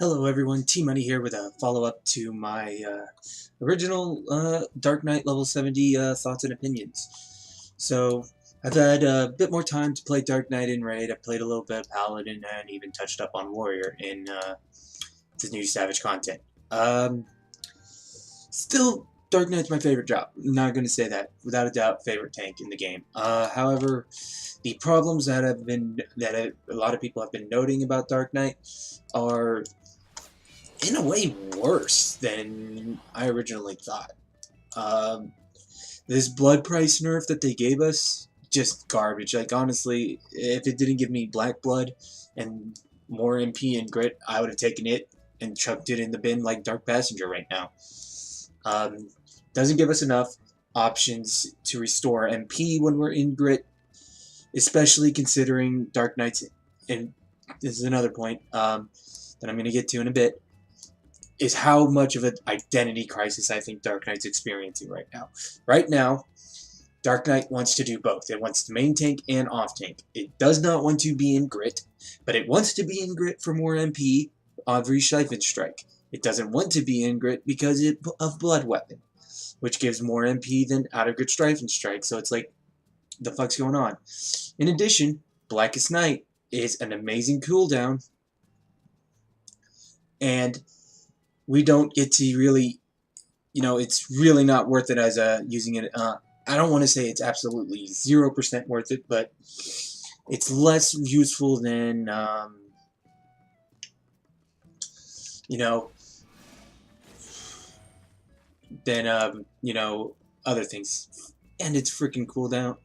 Hello everyone, T-Money here with a follow-up to my original Dark Knight level 70 thoughts and opinions. So, I've had a bit more time to play Dark Knight in Raid. I've played a little bit of Paladin and even touched up on Warrior in the new Savage content. Still, Dark Knight's my favorite job. I'm not going to say that. Without a doubt, favorite tank in the game. However, the problems that a lot of people have been noting about Dark Knight are in a way worse than I originally thought. Um, this blood price nerf that they gave us, just garbage. Like, honestly, if it didn't give me black blood and more MP and grit, I would have taken it and chucked it in the bin like Dark Passenger right now. Um, doesn't give us enough options to restore MP when we're in grit, especially considering Dark Knight's, and this is another point that I'm going to get to in a bit, is how much of an identity crisis I think Dark Knight's experiencing right now. Right now, Dark Knight wants to do both. It wants to main tank and off tank. It does not want to be in grit, but it wants to be in grit for more MP every Siphon Strike. It doesn't want to be in grit because of Blood Weapon, which gives more MP than out of grit Siphon Strike. So it's like, the fuck's going on? In addition, Blackest Night is an amazing cooldown, and we don't get to really, it's really not worth it as using it. I don't want to say it's absolutely 0% worth it, but it's less useful than, you know, other things. And it's freaking cooldown,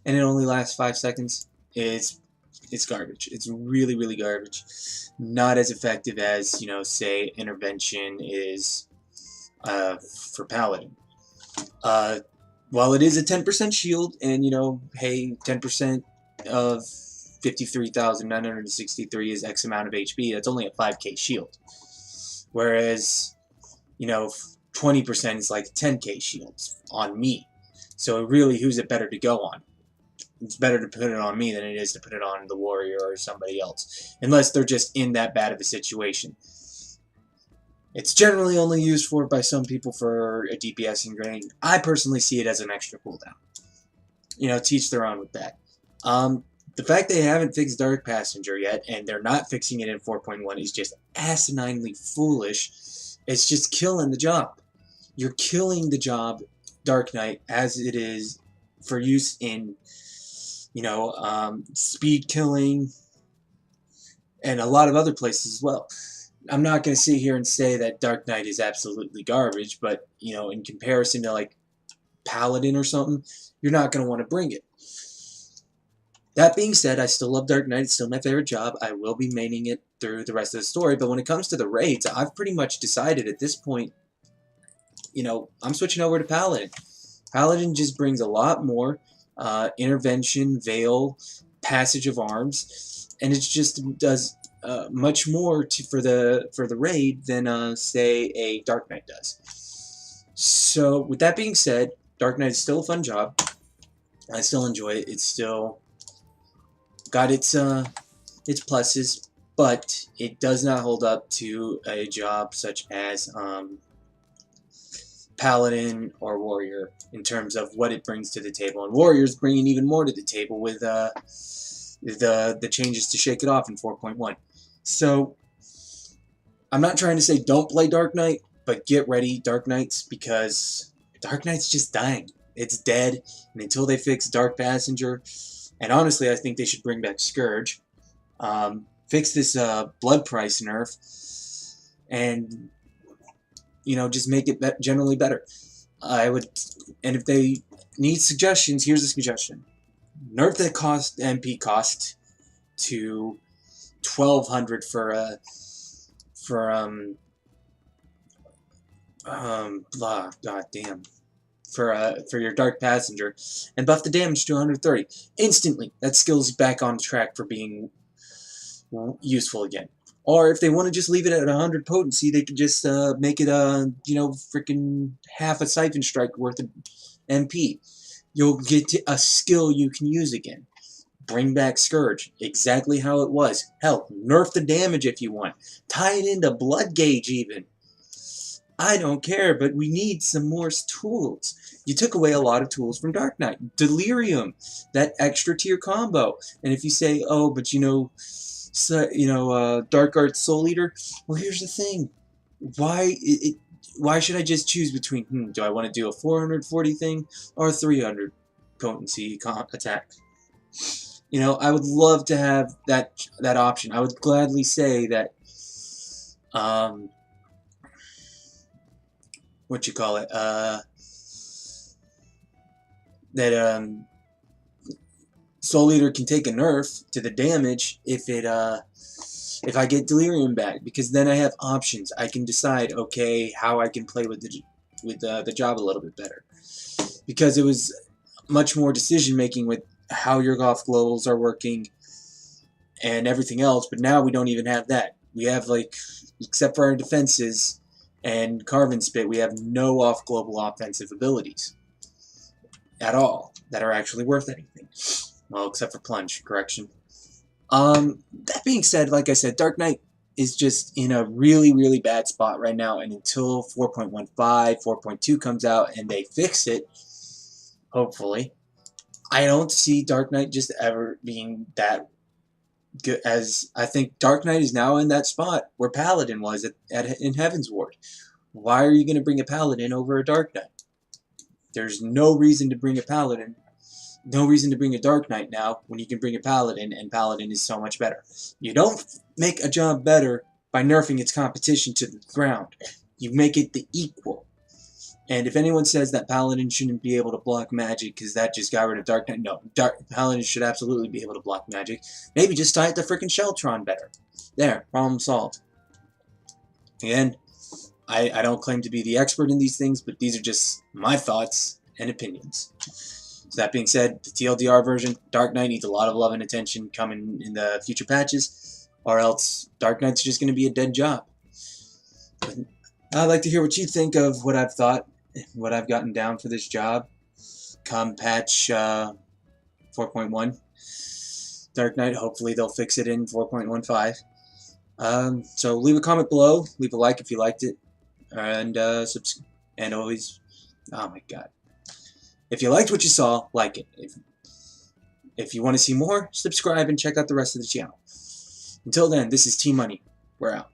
and it only lasts 5 seconds. It's garbage. It's really, really garbage. Not as effective as, say, Intervention is for Paladin. While it is a 10% shield, and, hey, 10% of 53,963 is X amount of HP, that's only a 5k shield. Whereas, 20% is like 10k shields on me. So really, who's it better to go on? It's better to put it on me than it is to put it on the Warrior or somebody else, unless they're just in that bad of a situation. It's generally only used by some people for a DPS and I personally see it as an extra cooldown. Teach their own with that. The fact they haven't fixed Dark Passenger yet, and they're not fixing it in 4.1, is just asininely foolish. It's just killing the job. You're killing the job, Dark Knight, as it is for use in, speed killing, and a lot of other places as well. I'm not going to sit here and say that Dark Knight is absolutely garbage, but, in comparison to, like, Paladin or something, you're not going to want to bring it. That being said, I still love Dark Knight. It's still my favorite job. I will be maining it through the rest of the story, but when it comes to the raids, I've pretty much decided at this point, I'm switching over to Paladin. Paladin just brings a lot more intervention, veil, passage of arms, and it just does much more for the raid than say a Dark Knight does. So with that being said, Dark Knight is still a fun job. I still enjoy it. It's still got its pluses, but it does not hold up to a job such as Paladin or Warrior in terms of what it brings to the table. And Warrior's bringing even more to the table with the changes to shake it off in 4.1. So I'm not trying to say don't play Dark Knight, but get ready, Dark Knights, because Dark Knight's just dying. It's dead, and until they fix Dark Passenger, and honestly, I think they should bring back Scourge, fix this blood price nerf, and just make it generally better. And if they need suggestions, here's a suggestion: nerf the MP cost to 1,200 for your Dark Passenger, and buff the damage to 130 instantly. That skill's back on track for being useful again. Or if they want to just leave it at 100 potency, they could just make it freaking half a Siphon Strike worth of MP. You'll get a skill you can use again. Bring back Scourge, exactly how it was. Hell, nerf the damage if you want. Tie it into Blood Gauge even. I don't care, but we need some more tools. You took away a lot of tools from Dark Knight. Delirium, that extra tier combo. And if you say, oh, but Dark Arts Soul Eater, well, here's the thing. Why should I just choose between, do I want to do a 440 thing or a 300 potency attack? I would love to have that option. I would gladly say that, that Soul Eater can take a nerf to the damage if I get Delirium back, because then I have options. I can decide, okay, how I can play with the job a little bit better, because it was much more decision making with how your off globals are working and everything else. But now we don't even have that. We have, like, except for our defenses and Carve and Spit, we have no off global offensive abilities at all that are actually worth anything. Well, except for Plunge, correction. That being said, like I said, Dark Knight is just in a really, really bad spot right now, and until 4.15, 4.2 comes out and they fix it, hopefully, I don't see Dark Knight just ever being that good. As I think Dark Knight is now in that spot where Paladin was in Heaven's Ward. Why are you going to bring a Paladin over a Dark Knight? There's no reason to bring a Paladin. No reason to bring a Dark Knight now when you can bring a Paladin, and Paladin is so much better. You don't make a job better by nerfing its competition to the ground. You make it the equal. And if anyone says that Paladin shouldn't be able to block magic because that just got rid of Dark Knight, no. Paladin should absolutely be able to block magic. Maybe just tie it to freaking Sheltron better. There, problem solved. Again, I don't claim to be the expert in these things, but these are just my thoughts and opinions. So that being said, the TLDR version, Dark Knight needs a lot of love and attention coming in the future patches, or else Dark Knight's just going to be a dead job. But I'd like to hear what you think of what I've thought, what I've gotten down for this job come patch 4.1. Dark Knight, hopefully they'll fix it in 4.15. So leave a comment below, leave a like if you liked it, and always, oh my god, if you liked what you saw, like it. If you want to see more, subscribe and check out the rest of the channel. Until then, this is T Money. We're out.